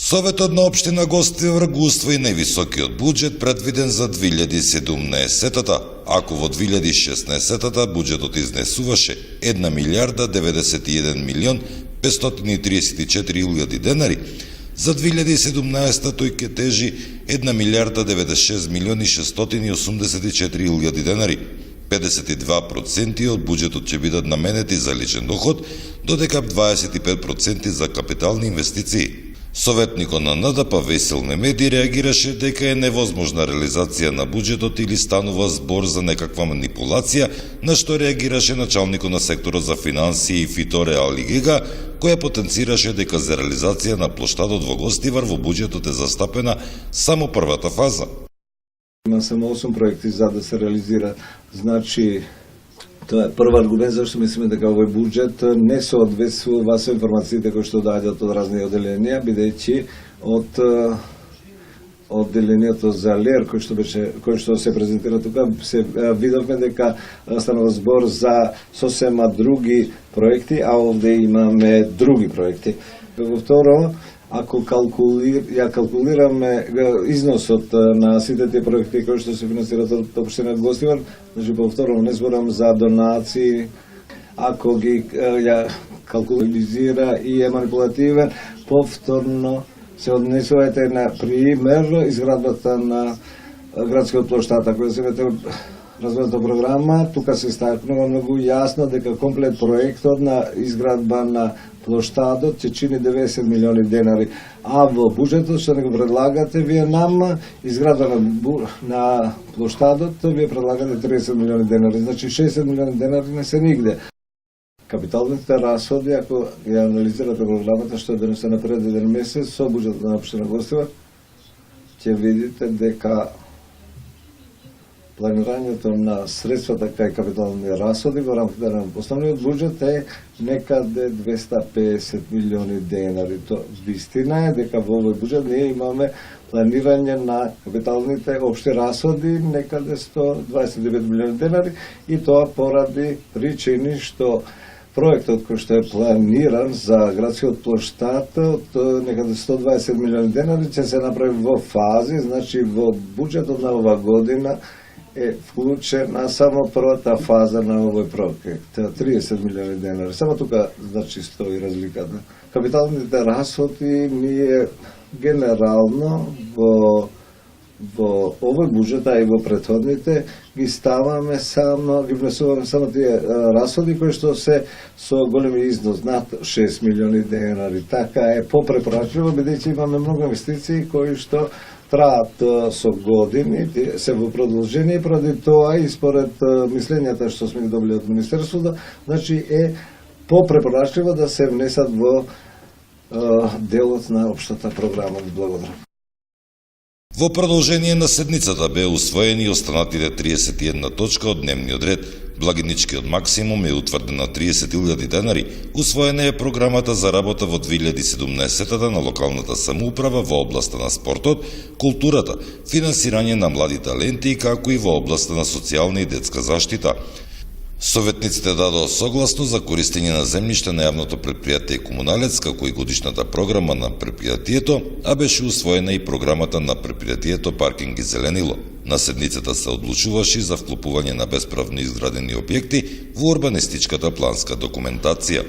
Советот на општина Гостивар го усвои највисокиот буџет предвиден за 2017-та, ако во 2016-та буџетот изнесуваше 1 милиарда 91 милион 534 илјади денари, за 2017-та тој ќе тежи 1 милиарда 96 милиони 684 илјади денари. 52% од буџетот ќе бидат наменети за личен доход, додека 25% за капитални инвестиции. Советникот на НДП Весел Немеди реагираше дека е невозможна реализација на буџетот или станува збор за некаква манипулација, на што реагираше началникот на секторот за финансии Фиторе Алигега, која потенцираше дека за реализација на плоштадот во Гостивар во буџетот е застапена само првата фаза. Има само 8 проекти за да се реализира. Значи, тоа е прв аргумент зашто мислиме дека овој буџет не соодветствува со информациите кои што доаѓаат од разни оделенија, бидејќи од одделението за ЛЕР кој што се презентира тука, се видовме дека станува збор за сосема други проекти, а овде имаме други проекти. Во второ, ако калкулираме износот на сите тие проекти кои што се финансираат од општина Гостивар, значи повторно не зборам за донации, ако ги калкулизира и е манипулативен, повторно се однесувате на пример изградбата на градскиот плоштад, ако се вете развојната програма, тука се стакнува многу јасно дека комплет проектот на изградба на плоштадот ќе чини 90 милиони денари, а во буџетот што не го предлагате вие нам изградба на плоштадот вие предлагате 30 милиони денари, значи 60 милиони денари не се нигде. Капиталните расходи, ако ја анализирате програмата што е донесена пред еден месец со буџетот на општина Гостивар, ќе видите дека планирањето на средствата кај капитални расходи во рамките на основниот буџет е некаде 250 милиони денари. То вистина е дека во овој буџет ние имаме планирање на капиталните општи расходи некаде 129 милиони денари и тоа поради причини што проектот кој што е планиран за градскиот плоштад од некаде 120 милиони денари ќе се направи во фази, значи во буџетот на ова година е вклучена само првата фаза на овој проект, 30 милиони денари. Само тука значи стои разликата. Капиталните расходи ние генерално во овој буџет, а и во претходните ги ставаме само, ги внесуваме само тие расходи кои што се со големи износ над 6 милиони денари. Така е попрепорачливо, бидејќи имаме многу инвестиции кои што траат со години, се во продолжение, поради тоа и според мислењата што сме ги добили од Министерството, значи е попрепорачливо да се внесат во делот на општата програма. Благодарам. Во продолжение на седницата беа усвоени останатите 31 точка од дневниот ред. Благиничкиот максимум е утврден на 30.000 денари. Усвоена е програмата за работа во 2017-та на локалната самоуправа во областа на спортот, културата, финансирање на млади таленти, како и во областа на социјална и детска заштита. Советниците дадоа согласно за користење на земјиште на јавното претпријатие Комуналец, како и годишната програма на претпријатието, а беше усвоена и програмата на претпријатието Паркинг и зеленило. На седницата се одлучуваше за вклопување на бесправно изградени објекти во урбанистичката планска документација.